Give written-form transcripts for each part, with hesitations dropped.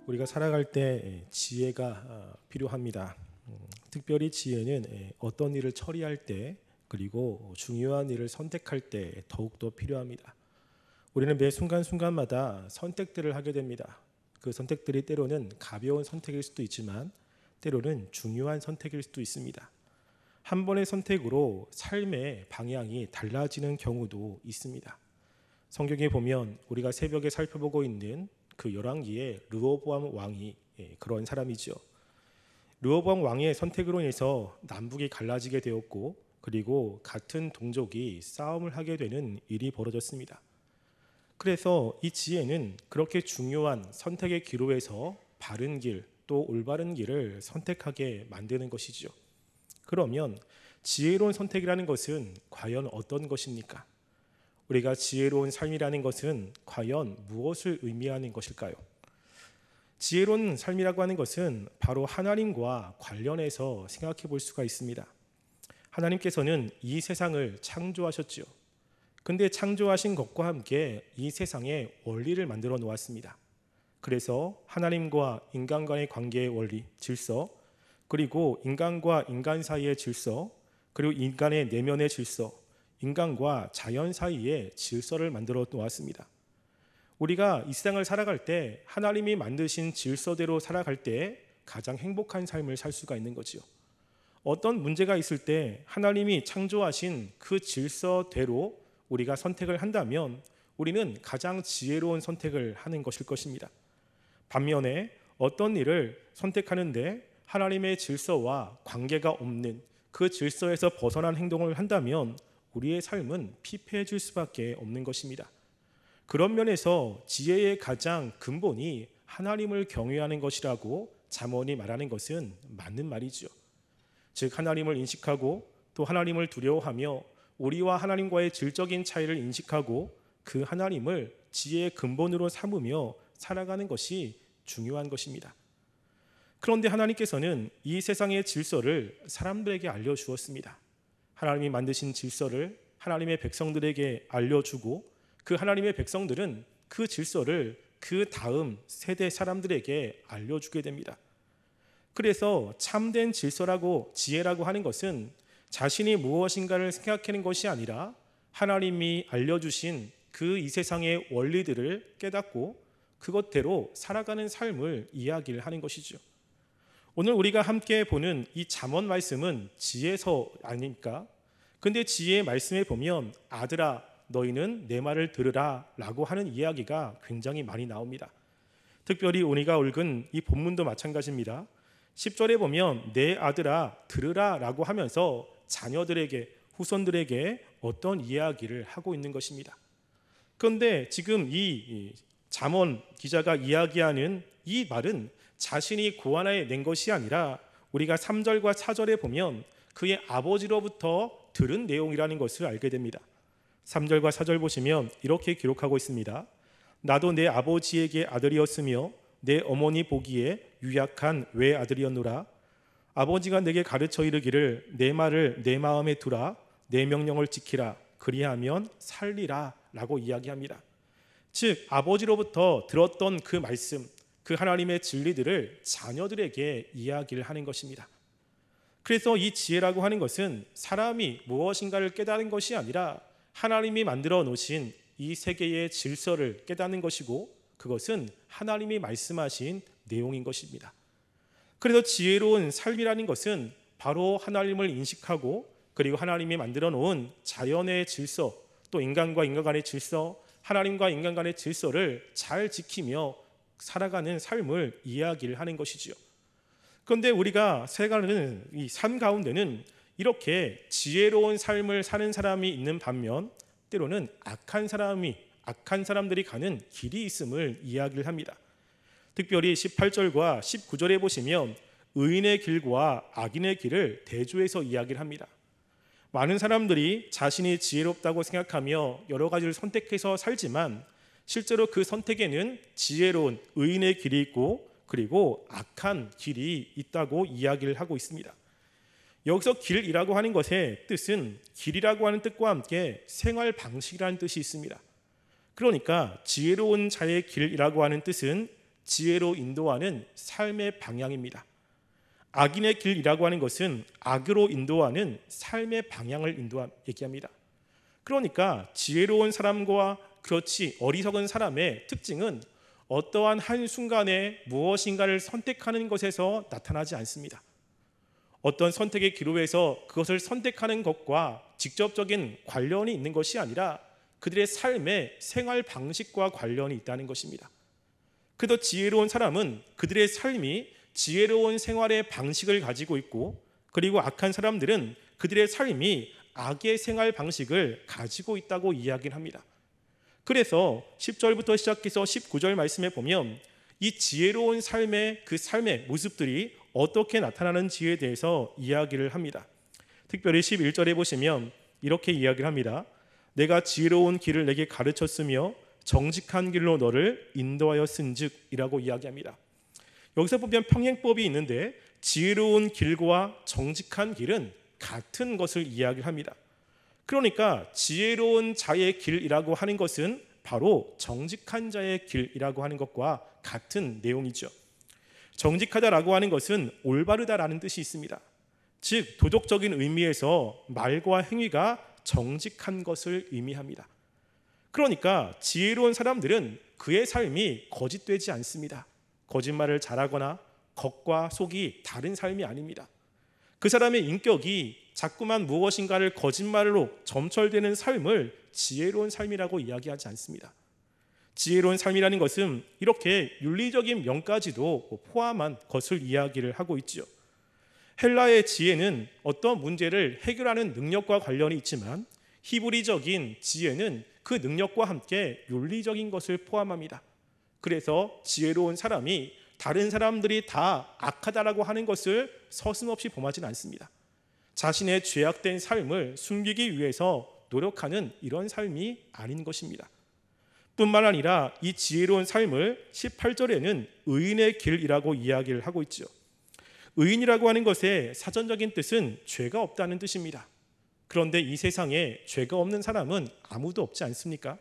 우리가 살아갈 때 지혜가 필요합니다. 특별히 지혜는 어떤 일을 처리할 때 그리고 중요한 일을 선택할 때 더욱더 필요합니다. 우리는 매 순간순간마다 선택들을 하게 됩니다. 그 선택들이 때로는 가벼운 선택일 수도 있지만 때로는 중요한 선택일 수도 있습니다. 한 번의 선택으로 삶의 방향이 달라지는 경우도 있습니다. 성경에 보면 우리가 새벽에 살펴보고 있는 그 열왕기의 르호보암 왕이 그런 사람이죠. 르호보암 왕의 선택으로 인해서 남북이 갈라지게 되었고 그리고 같은 동족이 싸움을 하게 되는 일이 벌어졌습니다. 그래서 이 지혜는 그렇게 중요한 선택의 기로에서 바른 길, 또 올바른 길을 선택하게 만드는 것이죠. 그러면 지혜로운 선택이라는 것은 과연 어떤 것입니까? 우리가 지혜로운 삶이라는 것은 과연 무엇을 의미하는 것일까요? 지혜로운 삶이라고 하는 것은 바로 하나님과 관련해서 생각해 볼 수가 있습니다. 하나님께서는 이 세상을 창조하셨죠. 근데 창조하신 것과 함께 이 세상의 원리를 만들어 놓았습니다. 그래서 하나님과 인간 간의 관계의 원리, 질서, 그리고 인간과 인간 사이의 질서, 그리고 인간의 내면의 질서, 인간과 자연 사이의 질서를 만들어 놓았습니다. 우리가 이 세상을 살아갈 때 하나님이 만드신 질서대로 살아갈 때 가장 행복한 삶을 살 수가 있는 거지요. 어떤 문제가 있을 때 하나님이 창조하신 그 질서대로 우리가 선택을 한다면 우리는 가장 지혜로운 선택을 하는 것일 것입니다. 반면에 어떤 일을 선택하는데 하나님의 질서와 관계가 없는 그 질서에서 벗어난 행동을 한다면 우리의 삶은 피폐해질 수밖에 없는 것입니다. 그런 면에서 지혜의 가장 근본이 하나님을 경외하는 것이라고 잠언이 말하는 것은 맞는 말이죠. 즉 하나님을 인식하고 또 하나님을 두려워하며 우리와 하나님과의 질적인 차이를 인식하고 그 하나님을 지혜의 근본으로 삼으며 살아가는 것이 중요한 것입니다. 그런데 하나님께서는 이 세상의 질서를 사람들에게 알려주었습니다. 하나님이 만드신 질서를 하나님의 백성들에게 알려주고 그 하나님의 백성들은 그 질서를 그 다음 세대 사람들에게 알려주게 됩니다. 그래서 참된 질서라고 지혜라고 하는 것은 자신이 무엇인가를 생각하는 것이 아니라 하나님이 알려주신 그 이 세상의 원리들을 깨닫고 그것대로 살아가는 삶을 이야기를 하는 것이죠. 오늘 우리가 함께 보는 이 잠언 말씀은 지혜서 아닙니까? 근데 지혜의 말씀에 보면 아들아 너희는 내 말을 들으라 라고 하는 이야기가 굉장히 많이 나옵니다. 특별히 우리가 읽은 이 본문도 마찬가지입니다. 10절에 보면 내 아들아 들으라 라고 하면서 자녀들에게 후손들에게 어떤 이야기를 하고 있는 것입니다. 그런데 지금 이 잠언 기자가 이야기하는 이 말은 자신이 고안해낸 것이 아니라 우리가 3절과 4절에 보면 그의 아버지로부터 들은 내용이라는 것을 알게 됩니다. 3절과 4절 보시면 이렇게 기록하고 있습니다. 나도 내 아버지에게 아들이었으며 내 어머니 보기에 유약한 외아들이었노라. 아버지가 내게 가르쳐 이르기를 내 말을 내 마음에 두라. 내 명령을 지키라. 그리하면 살리라 라고 이야기합니다. 즉 아버지로부터 들었던 그 말씀, 그 하나님의 진리들을 자녀들에게 이야기를 하는 것입니다. 그래서 이 지혜라고 하는 것은 사람이 무엇인가를 깨달은 것이 아니라 하나님이 만들어 놓으신 이 세계의 질서를 깨닫는 것이고 그것은 하나님이 말씀하신 내용인 것입니다. 그래서 지혜로운 삶이라는 것은 바로 하나님을 인식하고 그리고 하나님이 만들어 놓은 자연의 질서 또 인간과 인간 간의 질서 하나님과 인간 간의 질서를 잘 지키며 살아가는 삶을 이야기를 하는 것이지요. 그런데 우리가 살아가는 이 삶 가운데는 이렇게 지혜로운 삶을 사는 사람이 있는 반면 때로는 악한 사람들이 가는 길이 있음을 이야기를 합니다. 특별히 18절과 19절에 보시면 의인의 길과 악인의 길을 대조해서 이야기를 합니다. 많은 사람들이 자신이 지혜롭다고 생각하며 여러 가지를 선택해서 살지만 실제로 그 선택에는 지혜로운 의인의 길이 있고 그리고 악한 길이 있다고 이야기를 하고 있습니다. 여기서 길이라고 하는 것의 뜻은 길이라고 하는 뜻과 함께 생활 방식이라는 뜻이 있습니다. 그러니까 지혜로운 자의 길이라고 하는 뜻은 지혜로 인도하는 삶의 방향입니다. 악인의 길이라고 하는 것은 악으로 인도하는 삶의 방향을 얘기합니다. 그러니까 지혜로운 사람과 그렇지 어리석은 사람의 특징은 어떠한 한순간에 무엇인가를 선택하는 것에서 나타나지 않습니다. 어떤 선택의 기로에서 그것을 선택하는 것과 직접적인 관련이 있는 것이 아니라 그들의 삶의 생활 방식과 관련이 있다는 것입니다. 그래도 지혜로운 사람은 그들의 삶이 지혜로운 생활의 방식을 가지고 있고, 그리고 악한 사람들은 그들의 삶이 악의 생활 방식을 가지고 있다고 이야기를 합니다. 그래서 10절부터 시작해서 19절 말씀에 보면 이 지혜로운 삶의 그 삶의 모습들이 어떻게 나타나는지에 대해서 이야기를 합니다. 특별히 11절에 보시면 이렇게 이야기를 합니다. 내가 지혜로운 길을 내게 가르쳤으며 정직한 길로 너를 인도하였은즉 이라고 이야기합니다. 여기서 보면 평행법이 있는데 지혜로운 길과 정직한 길은 같은 것을 이야기합니다. 그러니까 지혜로운 자의 길이라고 하는 것은 바로 정직한 자의 길이라고 하는 것과 같은 내용이죠. 정직하다라고 하는 것은 올바르다라는 뜻이 있습니다. 즉 도덕적인 의미에서 말과 행위가 정직한 것을 의미합니다. 그러니까 지혜로운 사람들은 그의 삶이 거짓되지 않습니다. 거짓말을 잘하거나 겉과 속이 다른 삶이 아닙니다. 그 사람의 인격이 자꾸만 무엇인가를 거짓말로 점철되는 삶을 지혜로운 삶이라고 이야기하지 않습니다. 지혜로운 삶이라는 것은 이렇게 윤리적인 면까지도 포함한 것을 이야기를 하고 있죠. 헬라의 지혜는 어떤 문제를 해결하는 능력과 관련이 있지만 히브리적인 지혜는 그 능력과 함께 윤리적인 것을 포함합니다. 그래서 지혜로운 사람이 다른 사람들이 다 악하다라고 하는 것을 서슴없이 범하지는 않습니다. 자신의 죄악된 삶을 숨기기 위해서 노력하는 이런 삶이 아닌 것입니다. 뿐만 아니라 이 지혜로운 삶을 18절에는 의인의 길이라고 이야기를 하고 있죠. 의인이라고 하는 것의 사전적인 뜻은 죄가 없다는 뜻입니다. 그런데 이 세상에 죄가 없는 사람은 아무도 없지 않습니까?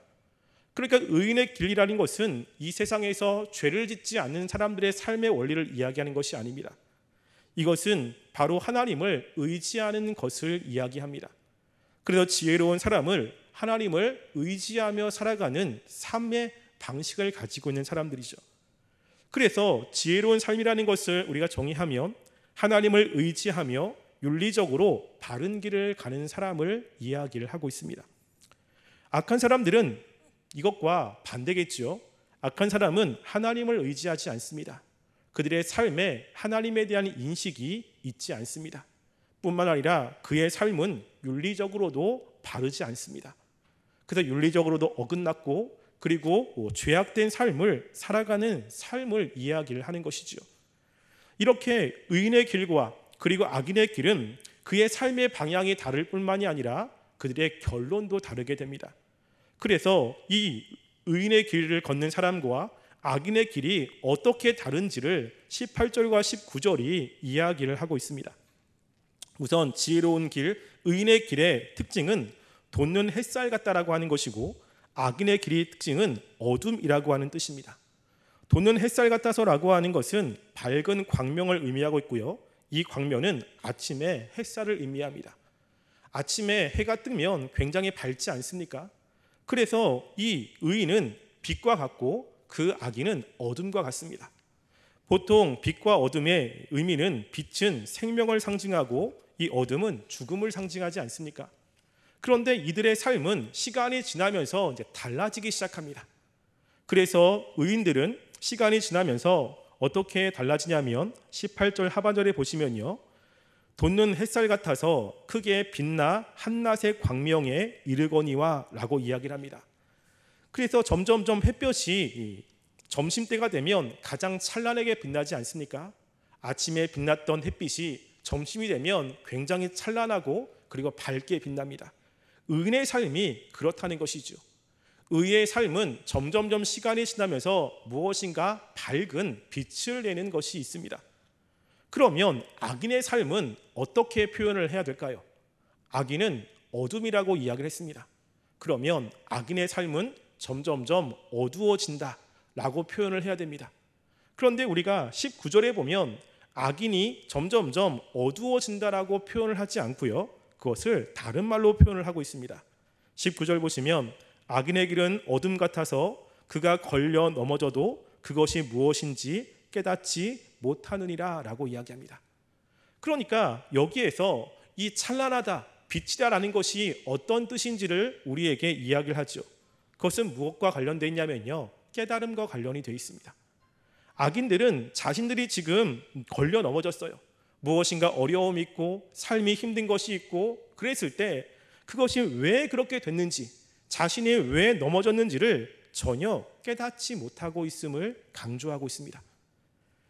그러니까 의인의 길이라는 것은 이 세상에서 죄를 짓지 않는 사람들의 삶의 원리를 이야기하는 것이 아닙니다. 이것은 바로 하나님을 의지하는 것을 이야기합니다. 그래서 지혜로운 사람을 하나님을 의지하며 살아가는 삶의 방식을 가지고 있는 사람들이죠. 그래서 지혜로운 삶이라는 것을 우리가 정의하면 하나님을 의지하며 윤리적으로 바른 길을 가는 사람을 이야기를 하고 있습니다. 악한 사람들은 이것과 반대겠죠. 악한 사람은 하나님을 의지하지 않습니다. 그들의 삶에 하나님에 대한 인식이 있지 않습니다. 뿐만 아니라 그의 삶은 윤리적으로도 바르지 않습니다. 그래서 윤리적으로도 어긋났고 그리고 죄악된 삶을 살아가는 삶을 이야기를 하는 것이죠. 이렇게 의인의 길과 그리고 악인의 길은 그의 삶의 방향이 다를 뿐만이 아니라 그들의 결론도 다르게 됩니다. 그래서 이 의인의 길을 걷는 사람과 악인의 길이 어떻게 다른지를 18절과 19절이 이야기를 하고 있습니다. 우선 지혜로운 길, 의인의 길의 특징은 돋는 햇살 같다라고 하는 것이고 악인의 길의 특징은 어둠이라고 하는 뜻입니다. 돋는 햇살 같아서라고 하는 것은 밝은 광명을 의미하고 있고요. 이 광명은 아침의 햇살을 의미합니다. 아침에 해가 뜨면 굉장히 밝지 않습니까? 그래서 이 의인은 빛과 같고 그 악인은 어둠과 같습니다. 보통 빛과 어둠의 의미는 빛은 생명을 상징하고 이 어둠은 죽음을 상징하지 않습니까? 그런데 이들의 삶은 시간이 지나면서 이제 달라지기 시작합니다. 그래서 의인들은 시간이 지나면서 어떻게 달라지냐면 18절 하반절에 보시면요. 돋는 햇살 같아서 크게 빛나 한낮의 광명에 이르거니와 라고 이야기를 합니다. 그래서 점점점 햇볕이 점심때가 되면 가장 찬란하게 빛나지 않습니까? 아침에 빛났던 햇빛이 점심이 되면 굉장히 찬란하고 그리고 밝게 빛납니다. 의인의 삶이 그렇다는 것이죠. 의의 삶은 점점점 시간이 지나면서 무엇인가 밝은 빛을 내는 것이 있습니다. 그러면 악인의 삶은 어떻게 표현을 해야 될까요? 악인은 어둠이라고 이야기를 했습니다. 그러면 악인의 삶은 점점점 어두워진다 라고 표현을 해야 됩니다. 그런데 우리가 19절에 보면 악인이 점점점 어두워진다라고 표현을 하지 않고요, 그것을 다른 말로 표현을 하고 있습니다. 19절 보시면 악인의 길은 어둠 같아서 그가 걸려 넘어져도 그것이 무엇인지 깨닫지 못하느니라 라고 이야기합니다. 그러니까 여기에서 이 찬란하다, 빛이다라는 것이 어떤 뜻인지를 우리에게 이야기를 하죠. 그것은 무엇과 관련되어 있냐면요, 깨달음과 관련이 되어 있습니다. 악인들은 자신들이 지금 걸려 넘어졌어요. 무엇인가 어려움이 있고 삶이 힘든 것이 있고 그랬을 때 그것이 왜 그렇게 됐는지, 자신이 왜 넘어졌는지를 전혀 깨닫지 못하고 있음을 강조하고 있습니다.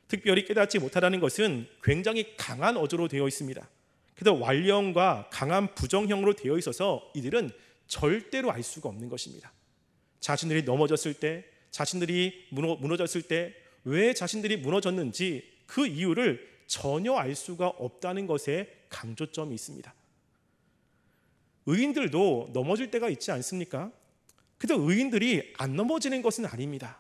특별히 깨닫지 못하다는 것은 굉장히 강한 어조로 되어 있습니다. 그래서 완령과 강한 부정형으로 되어 있어서 이들은 절대로 알 수가 없는 것입니다. 자신들이 넘어졌을 때, 자신들이 무너졌을 때 왜 자신들이 무너졌는지 그 이유를 전혀 알 수가 없다는 것에 강조점이 있습니다. 의인들도 넘어질 때가 있지 않습니까? 근데 의인들이 안 넘어지는 것은 아닙니다.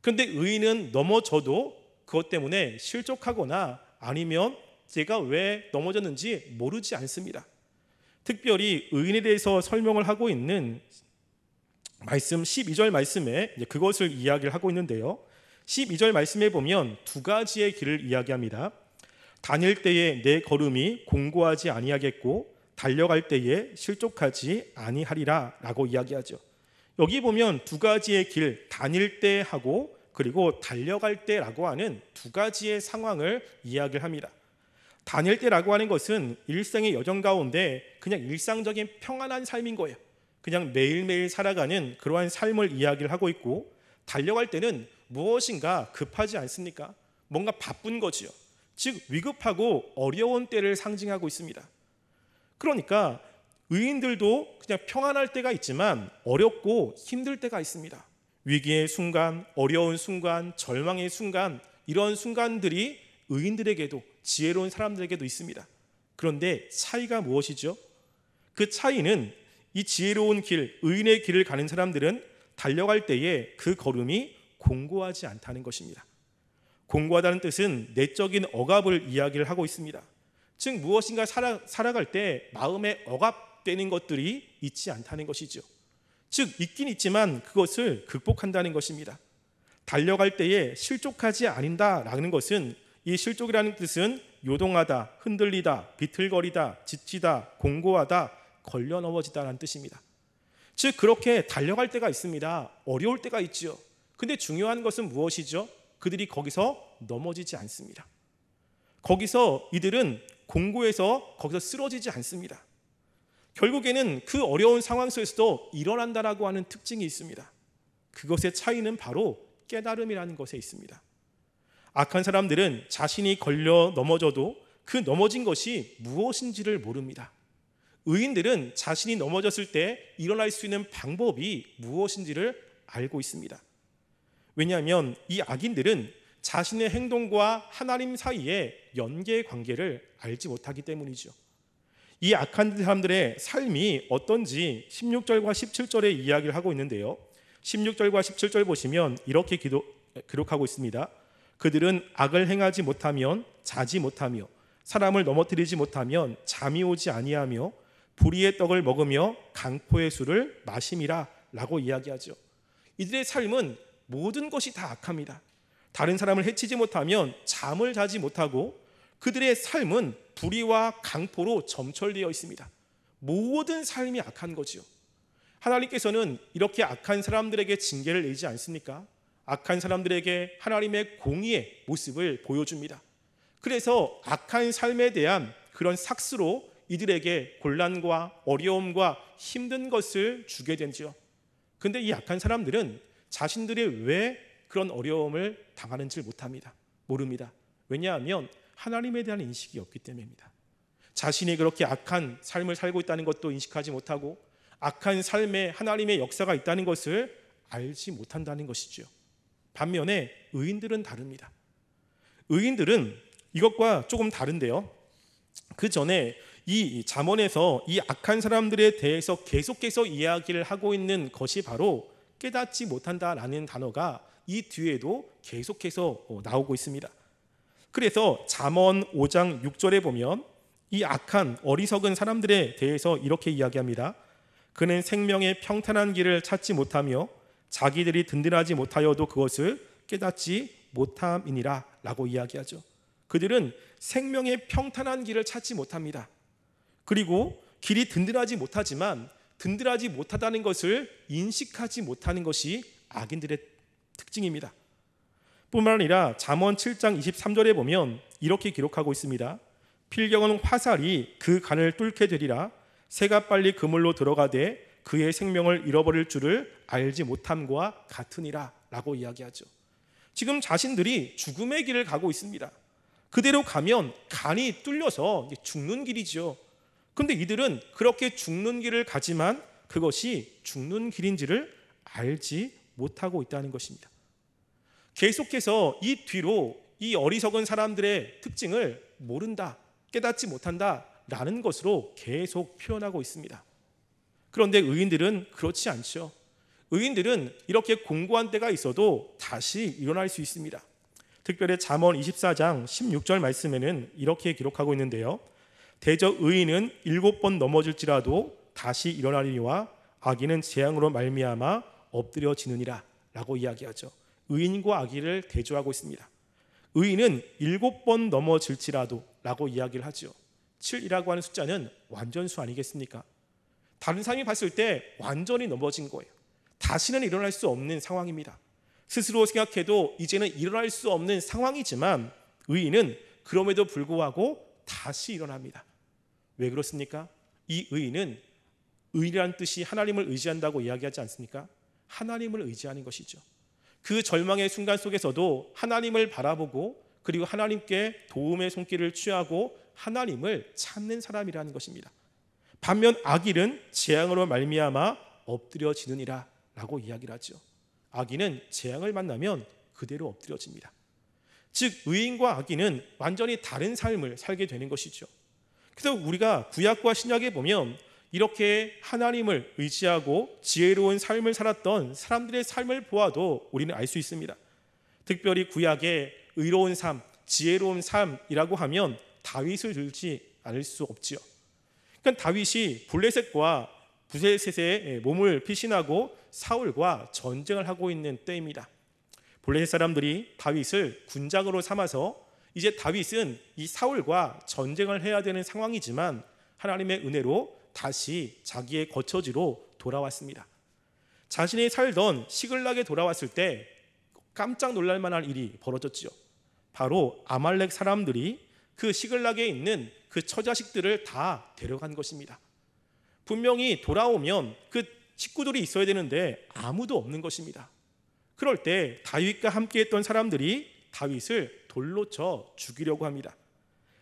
그런데 의인은 넘어져도 그것 때문에 실족하거나 아니면 제가 왜 넘어졌는지 모르지 않습니다. 특별히 의인에 대해서 설명을 하고 있는 말씀 12절 말씀에 그것을 이야기를 하고 있는데요, 12절 말씀에 보면 두 가지의 길을 이야기합니다. 다닐 때에 내 걸음이 공고하지 아니하겠고 달려갈 때에 실족하지 아니하리라 라고 이야기하죠. 여기 보면 두 가지의 길, 다닐 때 하고 그리고 달려갈 때라고 하는 두 가지의 상황을 이야기를 합니다. 다닐 때라고 하는 것은 일생의 여정 가운데 그냥 일상적인 평안한 삶인 거예요. 그냥 매일매일 살아가는 그러한 삶을 이야기를 하고 있고, 달려갈 때는 무엇인가 급하지 않습니까? 뭔가 바쁜 거지요. 즉 위급하고 어려운 때를 상징하고 있습니다. 그러니까 의인들도 그냥 평안할 때가 있지만 어렵고 힘들 때가 있습니다. 위기의 순간, 어려운 순간, 절망의 순간, 이런 순간들이 의인들에게도, 지혜로운 사람들에게도 있습니다. 그런데 차이가 무엇이죠? 그 차이는 이 지혜로운 길, 의인의 길을 가는 사람들은 달려갈 때에 그 걸음이 공고하지 않다는 것입니다. 공고하다는 뜻은 내적인 억압을 이야기를 하고 있습니다. 즉 무엇인가 살아갈 때 마음에 억압되는 것들이 있지 않다는 것이죠. 즉 있긴 있지만 그것을 극복한다는 것입니다. 달려갈 때에 실족하지 않는다라는 것은, 이 실족이라는 뜻은 요동하다, 흔들리다, 비틀거리다, 지치다, 공고하다, 걸려 넘어지다라는 뜻입니다. 즉 그렇게 달려갈 때가 있습니다. 어려울 때가 있죠. 근데 중요한 것은 무엇이죠? 그들이 거기서 넘어지지 않습니다. 거기서 이들은 공고해서 거기서 쓰러지지 않습니다. 결국에는 그 어려운 상황 속에서도 일어난다라고 하는 특징이 있습니다. 그것의 차이는 바로 깨달음이라는 것에 있습니다. 악한 사람들은 자신이 걸려 넘어져도 그 넘어진 것이 무엇인지를 모릅니다. 의인들은 자신이 넘어졌을 때 일어날 수 있는 방법이 무엇인지를 알고 있습니다. 왜냐하면 이 악인들은 자신의 행동과 하나님 사이의 연계 관계를 알지 못하기 때문이죠. 이 악한 사람들의 삶이 어떤지 16절과 17절에 이야기를 하고 있는데요, 16절과 17절 보시면 이렇게 기록하고 있습니다. 그들은 악을 행하지 못하면 자지 못하며 사람을 넘어뜨리지 못하면 잠이 오지 아니하며 불의의 떡을 먹으며 강포의 술을 마심이라 라고 이야기하죠. 이들의 삶은 모든 것이 다 악합니다. 다른 사람을 해치지 못하면 잠을 자지 못하고 그들의 삶은 불의와 강포로 점철되어 있습니다. 모든 삶이 악한 거지요. 하나님께서는 이렇게 악한 사람들에게 징계를 내지 않습니까? 악한 사람들에게 하나님의 공의의 모습을 보여줍니다. 그래서 악한 삶에 대한 그런 삭스로 이들에게 곤란과 어려움과 힘든 것을 주게 되죠. 근데 이 악한 사람들은 자신들이 왜 그런 어려움을 당하는지 모릅니다. 왜냐하면 하나님에 대한 인식이 없기 때문입니다. 자신이 그렇게 악한 삶을 살고 있다는 것도 인식하지 못하고 악한 삶에 하나님의 역사가 있다는 것을 알지 못한다는 것이죠. 반면에 의인들은 다릅니다. 의인들은 이것과 조금 다른데요, 그 전에 이 잠언에서 이 악한 사람들에 대해서 계속해서 이야기를 하고 있는 것이 바로 깨닫지 못한다라는 단어가 이 뒤에도 계속해서 나오고 있습니다. 그래서 잠언 5장 6절에 보면 이 악한 어리석은 사람들에 대해서 이렇게 이야기합니다. 그는 생명의 평탄한 길을 찾지 못하며 자기들이 든든하지 못하여도 그것을 깨닫지 못함이니라 라고 이야기하죠. 그들은 생명의 평탄한 길을 찾지 못합니다. 그리고 길이 든든하지 못하지만 든든하지 못하다는 것을 인식하지 못하는 것이 악인들의 특징입니다. 뿐만 아니라 잠언 7장 23절에 보면 이렇게 기록하고 있습니다. 필경은 화살이 그 간을 뚫게 되리라. 새가 빨리 그물로 들어가되 그의 생명을 잃어버릴 줄을 알지 못함과 같으니라 라고 이야기하죠. 지금 자신들이 죽음의 길을 가고 있습니다. 그대로 가면 간이 뚫려서 죽는 길이죠. 그런데 이들은 그렇게 죽는 길을 가지만 그것이 죽는 길인지를 알지 못하고 있다는 것입니다. 계속해서 이 뒤로 이 어리석은 사람들의 특징을 모른다, 깨닫지 못한다 라는 것으로 계속 표현하고 있습니다. 그런데 의인들은 그렇지 않죠. 의인들은 이렇게 공고한 때가 있어도 다시 일어날 수 있습니다. 특별히 잠언 24장 16절 말씀에는 이렇게 기록하고 있는데요. 대저 의인은 7번 넘어질지라도 다시 일어나리니와 악인은 재앙으로 말미암아 엎드려지느니라 라고 이야기하죠. 의인과 악인을 대조하고 있습니다. 의인은 7번 넘어질지라도 라고 이야기를 하죠. 7이라고 하는 숫자는 완전수 아니겠습니까? 다른 사람이 봤을 때 완전히 넘어진 거예요. 다시는 일어날 수 없는 상황입니다. 스스로 생각해도 이제는 일어날 수 없는 상황이지만 의인은 그럼에도 불구하고 다시 일어납니다. 왜 그렇습니까? 이 의인은 의인이라는 뜻이 하나님을 의지한다고 이야기하지 않습니까? 하나님을 의지하는 것이죠. 그 절망의 순간 속에서도 하나님을 바라보고 그리고 하나님께 도움의 손길을 취하고 하나님을 찾는 사람이라는 것입니다. 반면 악인은 재앙으로 말미암아 엎드려지느니라 라고 이야기를 하죠. 악인은 재앙을 만나면 그대로 엎드려집니다. 즉 의인과 악인은 완전히 다른 삶을 살게 되는 것이죠. 그래서 우리가 구약과 신약에 보면 이렇게 하나님을 의지하고 지혜로운 삶을 살았던 사람들의 삶을 보아도 우리는 알 수 있습니다. 특별히 구약의 의로운 삶, 지혜로운 삶이라고 하면 다윗을 들지 않을 수 없지요. 그러니까 다윗이 블레셋과 부세셋의 몸을 피신하고 사울과 전쟁을 하고 있는 때입니다. 블레셋 사람들이 다윗을 군장으로 삼아서 이제 다윗은 이 사울과 전쟁을 해야 되는 상황이지만 하나님의 은혜로 다시 자기의 거처지로 돌아왔습니다. 자신이 살던 시글락에 돌아왔을 때 깜짝 놀랄 만한 일이 벌어졌죠. 바로 아말렉 사람들이 그 시글락에 있는 그 처자식들을 다 데려간 것입니다. 분명히 돌아오면 그 식구들이 있어야 되는데 아무도 없는 것입니다. 그럴 때 다윗과 함께했던 사람들이 다윗을 돌로 쳐 죽이려고 합니다.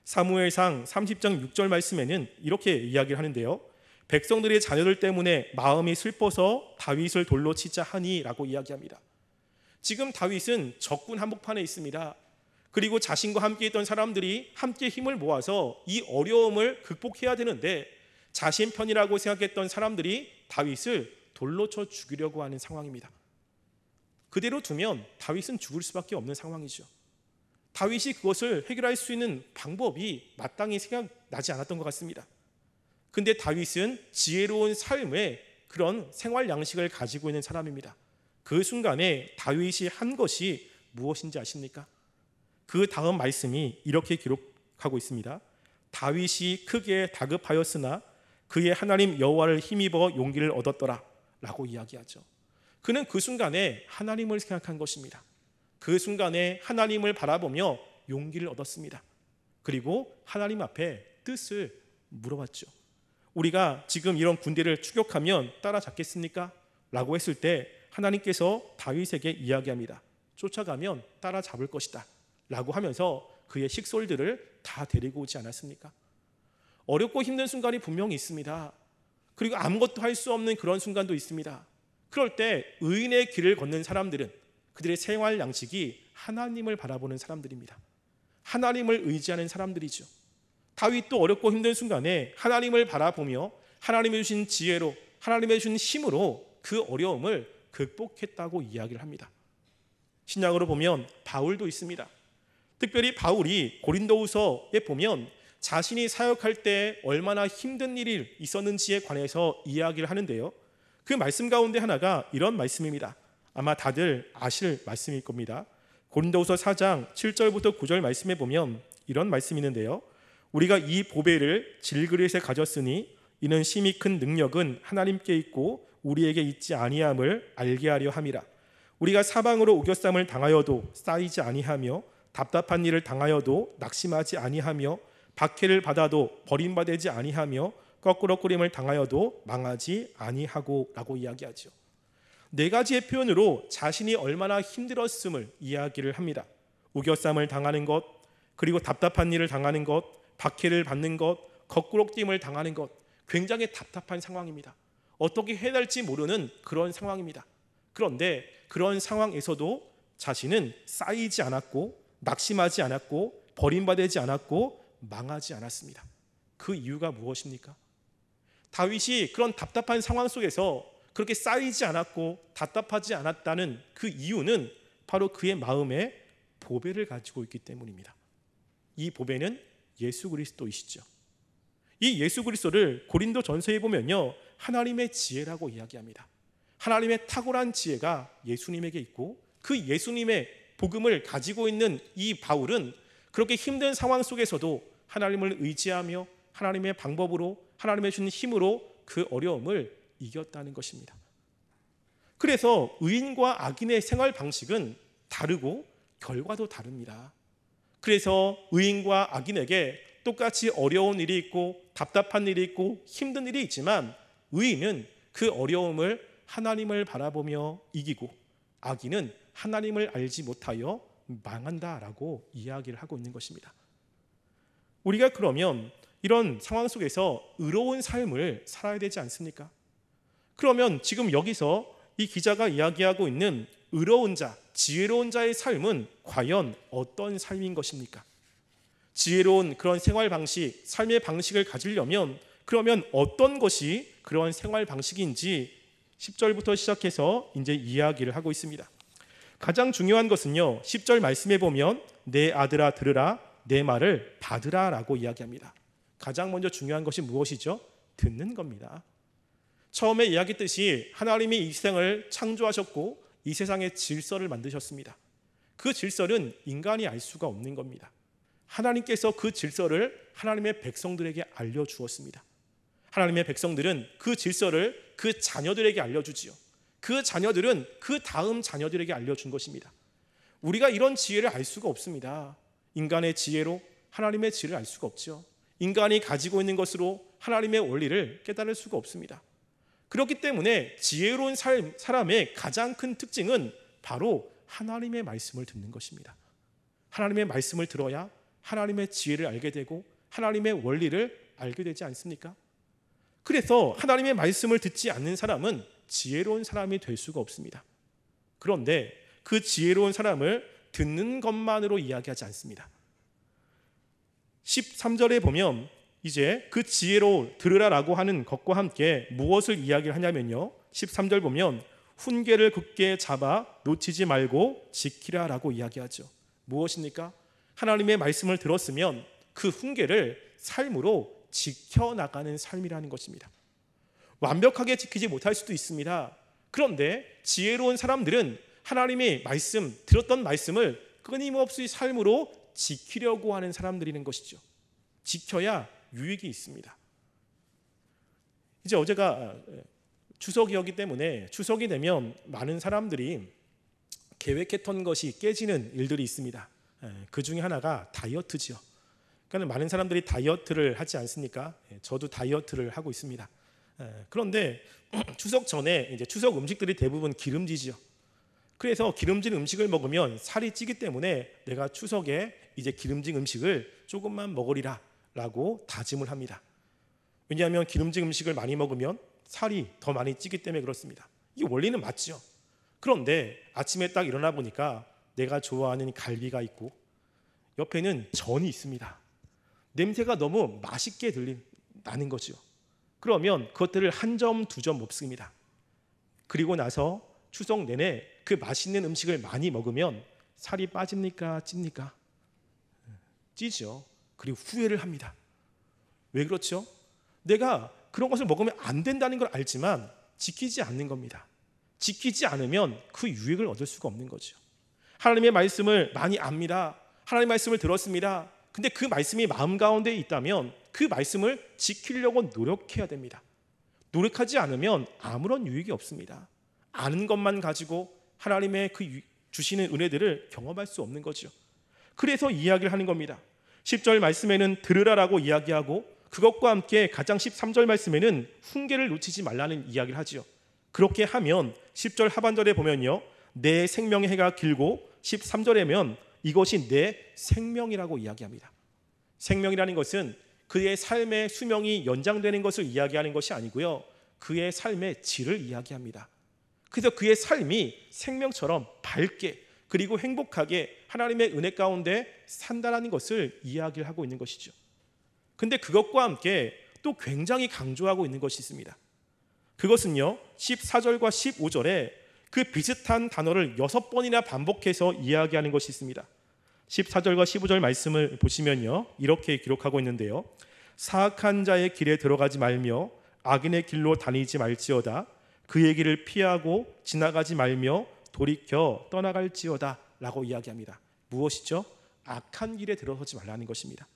사무엘상 30장 6절 말씀에는 이렇게 이야기를 하는데요. 백성들의 자녀들 때문에 마음이 슬퍼서 다윗을 돌로 치자 하니 라고 이야기합니다. 지금 다윗은 적군 한복판에 있습니다. 그리고 자신과 함께 있던 사람들이 함께 힘을 모아서 이 어려움을 극복해야 되는데 자신 편이라고 생각했던 사람들이 다윗을 돌로 쳐 죽이려고 하는 상황입니다. 그대로 두면 다윗은 죽을 수밖에 없는 상황이죠. 다윗이 그것을 해결할 수 있는 방법이 마땅히 생각나지 않았던 것 같습니다. 근데 다윗은 지혜로운 삶의 그런 생활 양식을 가지고 있는 사람입니다. 그 순간에 다윗이 한 것이 무엇인지 아십니까? 그 다음 말씀이 이렇게 기록하고 있습니다. 다윗이 크게 다급하였으나 그의 하나님 여호와를 힘입어 용기를 얻었더라 라고 이야기하죠. 그는 그 순간에 하나님을 생각한 것입니다. 그 순간에 하나님을 바라보며 용기를 얻었습니다. 그리고 하나님 앞에 뜻을 물어봤죠. 우리가 지금 이런 군대를 추격하면 따라잡겠습니까? 라고 했을 때 하나님께서 다윗에게 이야기합니다. 쫓아가면 따라잡을 것이다 라고 하면서 그의 식솔들을 다 데리고 오지 않았습니까? 어렵고 힘든 순간이 분명히 있습니다. 그리고 아무것도 할 수 없는 그런 순간도 있습니다. 그럴 때 의인의 길을 걷는 사람들은 그들의 생활 양식이 하나님을 바라보는 사람들입니다. 하나님을 의지하는 사람들이죠. 다윗도 어렵고 힘든 순간에 하나님을 바라보며 하나님이 주신 지혜로 하나님이 주신 힘으로 그 어려움을 극복했다고 이야기를 합니다. 신약으로 보면 바울도 있습니다. 특별히 바울이 고린도후서에 보면 자신이 사역할 때 얼마나 힘든 일이 있었는지에 관해서 이야기를 하는데요. 그 말씀 가운데 하나가 이런 말씀입니다. 아마 다들 아실 말씀일 겁니다. 고린도후서 4장 7절부터 9절 말씀에 보면 이런 말씀이 있는데요. 우리가 이 보배를 질그릇에 가졌으니 이는 심히 큰 능력은 하나님께 있고 우리에게 있지 아니함을 알게 하려 함이라. 우리가 사방으로 우겨쌈을 당하여도 쌓이지 아니하며 답답한 일을 당하여도 낙심하지 아니하며 박해를 받아도 버림받지 아니하며 거꾸로 꾸림을 당하여도 망하지 아니하고 라고 이야기하죠. 네 가지의 표현으로 자신이 얼마나 힘들었음을 이야기를 합니다. 우겨쌈을 당하는 것, 그리고 답답한 일을 당하는 것, 박해를 받는 것, 거꾸로 뛰임을 당하는 것, 굉장히 답답한 상황입니다. 어떻게 해야 할지 모르는 그런 상황입니다. 그런데 그런 상황에서도 자신은 쌓이지 않았고 낙심하지 않았고 버림받지 않았고 망하지 않았습니다. 그 이유가 무엇입니까? 다윗이 그런 답답한 상황 속에서 그렇게 쌓이지 않았고 답답하지 않았다는 그 이유는 바로 그의 마음에 보배를 가지고 있기 때문입니다. 이 보배는 예수 그리스도이시죠. 이 예수 그리스도를 고린도 전서에 보면요, 하나님의 지혜라고 이야기합니다. 하나님의 탁월한 지혜가 예수님에게 있고 그 예수님의 복음을 가지고 있는 이 바울은 그렇게 힘든 상황 속에서도 하나님을 의지하며 하나님의 방법으로, 하나님의 주는 힘으로 그 어려움을 이겼다는 것입니다. 그래서 의인과 악인의 생활 방식은 다르고 결과도 다릅니다. 그래서 의인과 악인에게 똑같이 어려운 일이 있고 답답한 일이 있고 힘든 일이 있지만 의인은 그 어려움을 하나님을 바라보며 이기고 악인은 하나님을 알지 못하여 망한다라고 이야기를 하고 있는 것입니다. 우리가 그러면 이런 상황 속에서 의로운 삶을 살아야 되지 않습니까? 그러면 지금 여기서 이 기자가 이야기하고 있는 의로운 자, 지혜로운 자의 삶은 과연 어떤 삶인 것입니까? 지혜로운 그런 생활 방식, 삶의 방식을 가지려면 그러면 어떤 것이 그런 생활 방식인지 10절부터 시작해서 이제 이야기를 하고 있습니다. 가장 중요한 것은요, 10절 말씀에 보면 내 아들아 들으라, 내 말을 받으라 라고 이야기합니다. 가장 먼저 중요한 것이 무엇이죠? 듣는 겁니다. 처음에 이야기했듯이 하나님이 이 세상을 창조하셨고 이 세상의 질서를 만드셨습니다. 그 질서는 인간이 알 수가 없는 겁니다. 하나님께서 그 질서를 하나님의 백성들에게 알려주었습니다. 하나님의 백성들은 그 질서를 그 자녀들에게 알려주지요. 그 자녀들은 그 다음 자녀들에게 알려준 것입니다. 우리가 이런 지혜를 알 수가 없습니다. 인간의 지혜로 하나님의 지혜를 알 수가 없죠. 인간이 가지고 있는 것으로 하나님의 원리를 깨달을 수가 없습니다. 그렇기 때문에 지혜로운 사람의 가장 큰 특징은 바로 하나님의 말씀을 듣는 것입니다. 하나님의 말씀을 들어야 하나님의 지혜를 알게 되고 하나님의 원리를 알게 되지 않습니까? 그래서 하나님의 말씀을 듣지 않는 사람은 지혜로운 사람이 될 수가 없습니다. 그런데 그 지혜로운 사람을 듣는 것만으로 이야기하지 않습니다. 13절에 보면 이제 그 지혜로 들으라라고 하는 것과 함께 무엇을 이야기를 하냐면요, 13절 보면 훈계를 굳게 잡아 놓치지 말고 지키라라고 이야기하죠. 무엇입니까? 하나님의 말씀을 들었으면 그 훈계를 삶으로 지켜나가는 삶이라는 것입니다. 완벽하게 지키지 못할 수도 있습니다. 그런데 지혜로운 사람들은 하나님의 말씀, 들었던 말씀을 끊임없이 삶으로 지키려고 하는 사람들이는 것이죠. 지켜야 유익이 있습니다. 이제 어제가 추석이었기 때문에 추석이 되면 많은 사람들이 계획했던 것이 깨지는 일들이 있습니다. 그 중에 하나가 다이어트지요. 그러니까 많은 사람들이 다이어트를 하지 않습니까? 저도 다이어트를 하고 있습니다. 그런데 추석 전에 이제 추석 음식들이 대부분 기름지지요. 그래서 기름진 음식을 먹으면 살이 찌기 때문에 내가 추석에 이제 기름진 음식을 조금만 먹으리라라고 다짐을 합니다. 왜냐하면 기름진 음식을 많이 먹으면 살이 더 많이 찌기 때문에 그렇습니다. 이 원리는 맞죠. 그런데 아침에 딱 일어나 보니까 내가 좋아하는 갈비가 있고 옆에는 전이 있습니다. 냄새가 너무 맛있게 나는 거죠. 그러면 그것들을 한 점, 두 점 먹습니다. 그리고 나서 추석 내내 그 맛있는 음식을 많이 먹으면 살이 빠집니까? 찝니까? 찌죠. 그리고 후회를 합니다. 왜 그렇죠? 내가 그런 것을 먹으면 안 된다는 걸 알지만 지키지 않는 겁니다. 지키지 않으면 그 유익을 얻을 수가 없는 거죠. 하나님의 말씀을 많이 압니다. 하나님의 말씀을 들었습니다. 근데 그 말씀이 마음 가운데 있다면 그 말씀을 지키려고 노력해야 됩니다. 노력하지 않으면 아무런 유익이 없습니다. 아는 것만 가지고 하나님의 그 주시는 은혜들을 경험할 수 없는 거죠. 그래서 이야기를 하는 겁니다. 10절 말씀에는 들으라라고 이야기하고 그것과 함께 가장 13절 말씀에는 훈계를 놓치지 말라는 이야기를 하지요. 그렇게 하면 10절 하반절에 보면요, 내 생명의 해가 길고 13절에면 이것이 내 생명이라고 이야기합니다. 생명이라는 것은 그의 삶의 수명이 연장되는 것을 이야기하는 것이 아니고요, 그의 삶의 질을 이야기합니다. 그래서 그의 삶이 생명처럼 밝게 그리고 행복하게 하나님의 은혜 가운데 산다는 것을 이야기를 하고 있는 것이죠. 근데 그것과 함께 또 굉장히 강조하고 있는 것이 있습니다. 그것은요, 14절과 15절에 그 비슷한 단어를 6번이나 반복해서 이야기하는 것이 있습니다. 14절과 15절 말씀을 보시면요, 이렇게 기록하고 있는데요, 사악한 자의 길에 들어가지 말며 악인의 길로 다니지 말지어다. 그의 길을 피하고 지나가지 말며 돌이켜 떠나갈지어다 라고 이야기합니다. 무엇이죠? 악한 길에 들어서지 말라는 것입니다.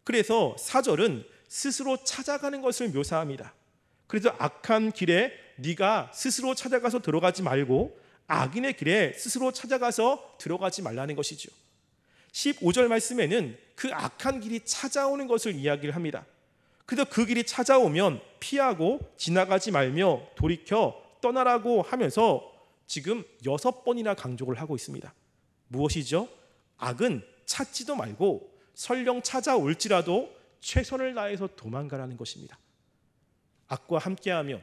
그래서 4절은 스스로 찾아가는 것을 묘사합니다. 그래서 악한 길에 네가 스스로 찾아가서 들어가지 말고 악인의 길에 스스로 찾아가서 들어가지 말라는 것이죠. 15절 말씀에는 그 악한 길이 찾아오는 것을 이야기를 합니다. 그래서 그 길이 찾아오면 피하고 지나가지 말며 돌이켜 떠나라고 하면서 지금 6번이나 강조를 하고 있습니다. 무엇이죠? 악은 찾지도 말고 설령 찾아올지라도 최선을 다해서 도망가라는 것입니다. 악과 함께하며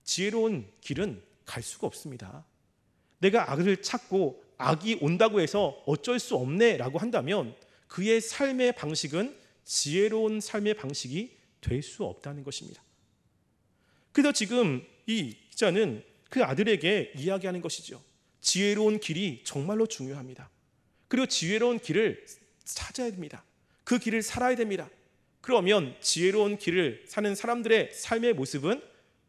지혜로운 길은 갈 수가 없습니다. 내가 악을 찾고 악이 온다고 해서 어쩔 수 없네 라고 한다면 그의 삶의 방식은 지혜로운 삶의 방식이 될 수 없다는 것입니다. 그래서 지금 이 기자는 그 아들에게 이야기하는 것이죠. 지혜로운 길이 정말로 중요합니다. 그리고 지혜로운 길을 찾아야 됩니다. 그 길을 살아야 됩니다. 그러면 지혜로운 길을 사는 사람들의 삶의 모습은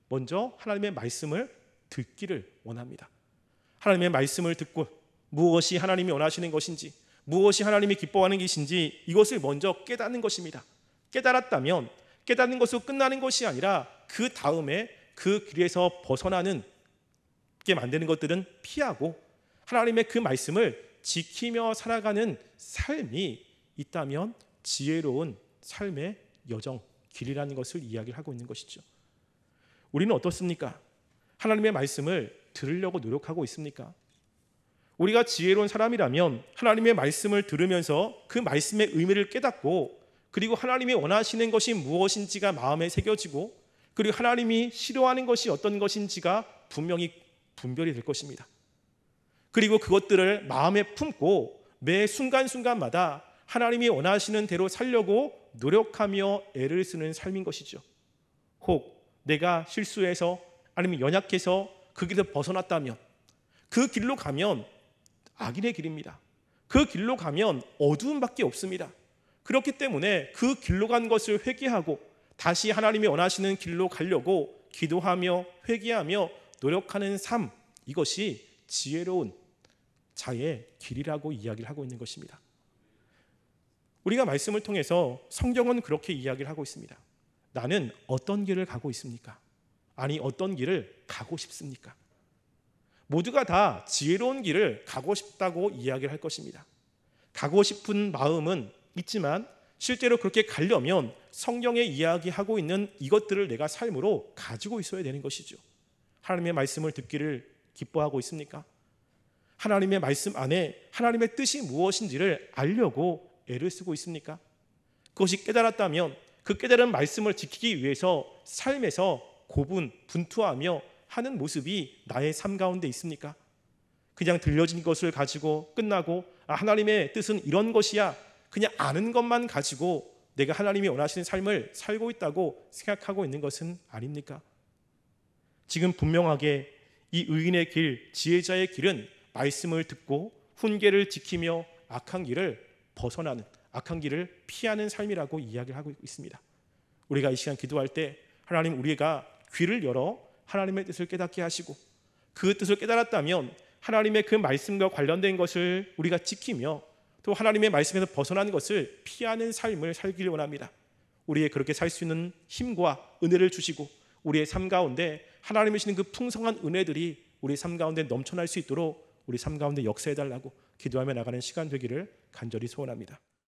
먼저 하나님의 말씀을 듣기를 원합니다. 하나님의 말씀을 듣고 무엇이 하나님이 원하시는 것인지, 무엇이 하나님이 기뻐하는 것인지 이것을 먼저 깨닫는 것입니다. 깨달았다면 깨닫는 것으로 끝나는 것이 아니라 그 다음에 그 길에서 벗어나는 게 만드는 것들은 피하고 하나님의 그 말씀을 지키며 살아가는 삶이 있다면 지혜로운 삶의 여정, 길이라는 것을 이야기하고 있는 것이죠. 우리는 어떻습니까? 하나님의 말씀을 들으려고 노력하고 있습니까? 우리가 지혜로운 사람이라면 하나님의 말씀을 들으면서 그 말씀의 의미를 깨닫고 그리고 하나님이 원하시는 것이 무엇인지가 마음에 새겨지고 그리고 하나님이 싫어하는 것이 어떤 것인지가 분명히 분별이 될 것입니다. 그리고 그것들을 마음에 품고 매 순간순간마다 하나님이 원하시는 대로 살려고 노력하며 애를 쓰는 삶인 것이죠. 혹 내가 실수해서 아니면 연약해서 그 길에서 벗어났다면 그 길로 가면 악인의 길입니다. 그 길로 가면 어두움밖에 없습니다. 그렇기 때문에 그 길로 간 것을 회개하고 다시 하나님이 원하시는 길로 가려고 기도하며 회개하며 노력하는 삶, 이것이 지혜로운 자의 길이라고 이야기를 하고 있는 것입니다. 우리가 말씀을 통해서 성경은 그렇게 이야기를 하고 있습니다. 나는 어떤 길을 가고 있습니까? 아니 어떤 길을 가고 싶습니까? 모두가 다 지혜로운 길을 가고 싶다고 이야기를 할 것입니다. 가고 싶은 마음은 있지만 실제로 그렇게 가려면 성경에 이야기하고 있는 이것들을 내가 삶으로 가지고 있어야 되는 것이죠. 하나님의 말씀을 듣기를 기뻐하고 있습니까? 하나님의 말씀 안에 하나님의 뜻이 무엇인지를 알려고 애를 쓰고 있습니까? 그것이 깨달았다면 그 깨달은 말씀을 지키기 위해서 삶에서 고분, 분투하며 하는 모습이 나의 삶 가운데 있습니까? 그냥 들려진 것을 가지고 끝나고 하나님의 뜻은 이런 것이야 그냥 아는 것만 가지고 내가 하나님이 원하시는 삶을 살고 있다고 생각하고 있는 것은 아닙니까? 지금 분명하게 이 의인의 길, 지혜자의 길은 말씀을 듣고 훈계를 지키며 악한 길을 벗어나는, 악한 길을 피하는 삶이라고 이야기를 하고 있습니다. 우리가 이 시간 기도할 때 하나님, 우리가 귀를 열어 하나님의 뜻을 깨닫게 하시고, 그 뜻을 깨달았다면 하나님의 그 말씀과 관련된 것을 우리가 지키며 또 하나님의 말씀에서 벗어나는 것을 피하는 삶을 살기를 원합니다. 우리의 그렇게 살 수 있는 힘과 은혜를 주시고 우리의 삶 가운데 하나님이 주시는 그 풍성한 은혜들이 우리 삶 가운데 넘쳐날 수 있도록 우리 삶 가운데 역사해달라고 기도하며 나가는 시간 되기를 간절히 소원합니다.